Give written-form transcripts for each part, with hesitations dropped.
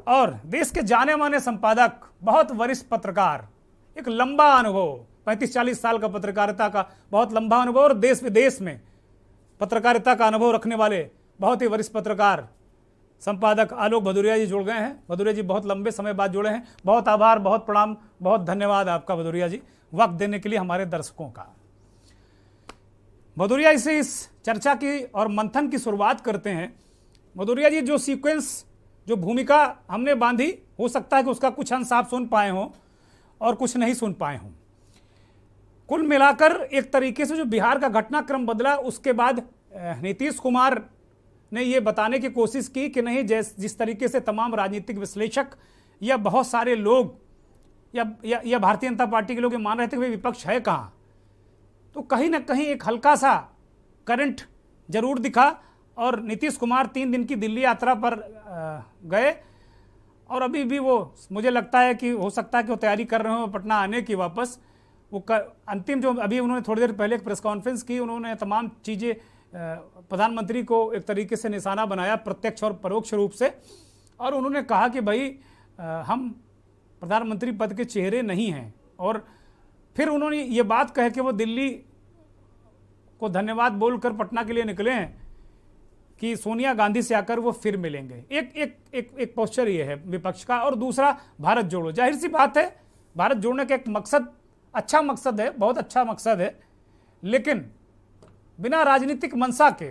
और देश के जाने माने संपादक, बहुत वरिष्ठ पत्रकार, एक लंबा अनुभव, 35-40 साल का पत्रकारिता का बहुत लंबा अनुभव और देश विदेश में पत्रकारिता का अनुभव रखने वाले बहुत ही वरिष्ठ पत्रकार संपादक आलोक भदौरिया जी जुड़ गए हैं। भदौरिया जी बहुत लंबे समय बाद जुड़े हैं। बहुत आभार, बहुत प्रणाम, बहुत धन्यवाद आपका भदौरिया जी, वक्त देने के लिए हमारे दर्शकों का। भदौरिया से इस चर्चा की और मंथन की शुरुआत करते हैं। भदौरिया जी, जो सीक्वेंस, जो भूमिका हमने बांधी, हो सकता है कि उसका कुछ अंश आप सुन पाए हों और कुछ नहीं सुन पाए हों। कुल मिलाकर एक तरीके से जो बिहार का घटनाक्रम बदला, उसके बाद नीतीश कुमार ने ये बताने की कोशिश की कि नहीं, जिस तरीके से तमाम राजनीतिक विश्लेषक या बहुत सारे लोग या भारतीय जनता पार्टी के लोग ये मान रहे थे कि भाई विपक्ष है कहाँ, तो कहीं ना कहीं एक हल्का सा करंट जरूर दिखा और नीतीश कुमार 3 दिन की दिल्ली यात्रा पर गए और अभी भी वो, मुझे लगता है कि हो सकता है कि वो तैयारी कर रहे हो पटना आने की वापस। वो अंतिम जो अभी उन्होंने थोड़ी देर पहले एक प्रेस कॉन्फ्रेंस की, उन्होंने तमाम चीज़ें प्रधानमंत्री को एक तरीके से निशाना बनाया, प्रत्यक्ष और परोक्ष रूप से, और उन्होंने कहा कि भाई हम प्रधानमंत्री पद के चेहरे नहीं हैं। और फिर उन्होंने ये बात कहे कि वो दिल्ली को धन्यवाद बोलकर पटना के लिए निकले हैं कि सोनिया गांधी से आकर वो फिर मिलेंगे। एक पोस्चर ये है विपक्ष का। और दूसरा, भारत जोड़ो। जाहिर सी बात है, भारत जोड़ने का एक मकसद, अच्छा मकसद है, बहुत अच्छा मकसद है, लेकिन बिना राजनीतिक मंशा के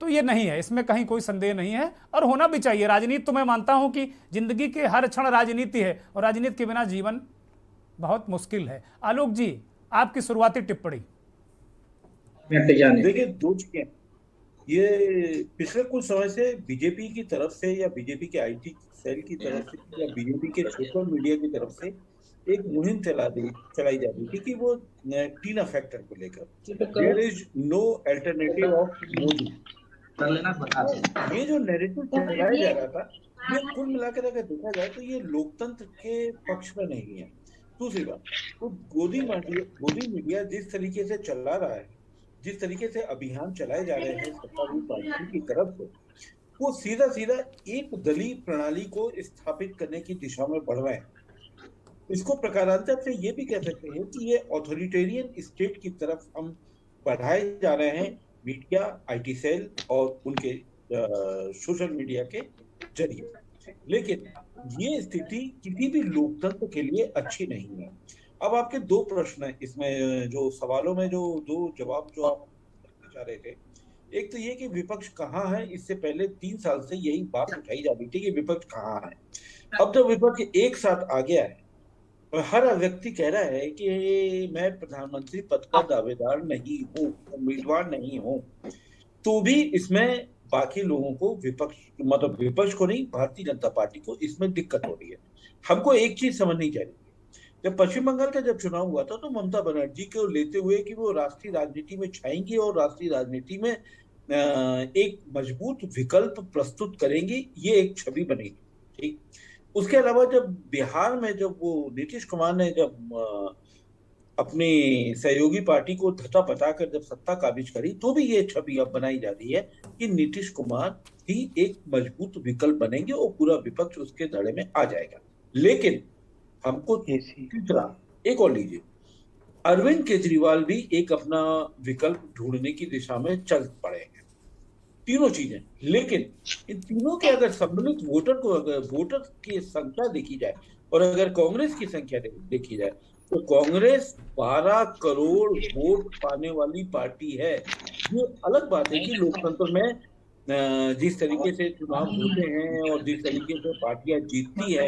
तो ये नहीं है, इसमें कहीं कोई संदेह नहीं है और होना भी चाहिए। राजनीति तो मैं मानता हूं कि जिंदगी के हर क्षण राजनीति है और राजनीति के बिना जीवन बहुत मुश्किल है। आलोक जी, आपकी शुरुआती टिप्पणी। देखिए, दो चीजें, ये पिछले कुछ समय से बीजेपी की तरफ से या बीजेपी के आईटी सेल की तरफ से या बीजेपी के सोशल मीडिया की तरफ से एक मुहिम चलाई जा रही थी कि वो टीना फैक्टर को लेकर, there is no alternative of Modi. ये जो नैरेटिव चलाया जा रहा था, ये कुल मिलाकर अगर देखा जाए तो ये लोकतंत्र के पक्ष में नहीं है। दूसरी बात, तो गोदी मीडिया जिस तरीके से चला रहा है, जिस तरीके से अभियान चलाए जा रहे हैं सत्तारूढ़ पार्टी की तरफ से, वो सीधा सीधा एक दलीय प्रणाली को स्थापित करने की दिशा में बढ़ रहे हैं। इसको प्रकारांतर से ये भी कह सकते हैं कि ये ऑथोरिटेरियन स्टेट की तरफ हम बढ़ाए जा रहे हैं, मीडिया, आईटी सेल और उनके सोशल मीडिया के जरिए। लेकिन ये स्थिति किसी भी लोकतंत्र के लिए अच्छी नहीं है। अब आपके 2 प्रश्न हैं इसमें, जो सवालों में जो 2 जवाब जो आप चाह रहे थे। एक तो ये कि विपक्ष कहाँ है, इससे पहले 3 साल से यही बात उठाई जा रही थी कि विपक्ष कहाँ है। अब जब विपक्ष एक साथ आ गया है और हर व्यक्ति कह रहा है कि मैं प्रधानमंत्री पद का दावेदार नहीं हूँ, उम्मीदवार नहीं हूँ, तो भी इसमें बाकी लोगों को, विपक्ष को नहीं, भारतीय जनता पार्टी को इसमें दिक्कत हो रही है। हमको एक चीज समझनी चाहिए, जब पश्चिम बंगाल का जब चुनाव हुआ था तो ममता बनर्जी को लेते हुए कि वो राष्ट्रीय राजनीति में छाएंगी और राष्ट्रीय राजनीति में एक मजबूत विकल्प प्रस्तुत करेंगी, ये एक छवि बनेगी। ठीक, उसके अलावा जब बिहार में जब वो नीतीश कुमार ने जब अपनी सहयोगी पार्टी को धता पटाकर जब सत्ता काबिज करी, तो भी ये छवि अब बनाई जा रही है कि नीतीश कुमार ही एक मजबूत विकल्प बनेंगे और पूरा विपक्ष उसके धड़े में आ जाएगा। लेकिन हमको तीसरा एक और लीजिए, अरविंद केजरीवाल भी एक अपना विकल्प ढूंढने की दिशा में चल पड़े हैं। तीनों चीजें, लेकिन इन तीनों के अगर सम्मिलित वोटर की संख्या देखी जाए और अगर कांग्रेस की संख्या देखी जाए तो कांग्रेस 12 करोड़ वोट पाने वाली पार्टी है। ये अलग बात है कि लोकतंत्र में जिस तरीके से चुनाव होते हैं और जिस तरीके से पार्टियां जीतती है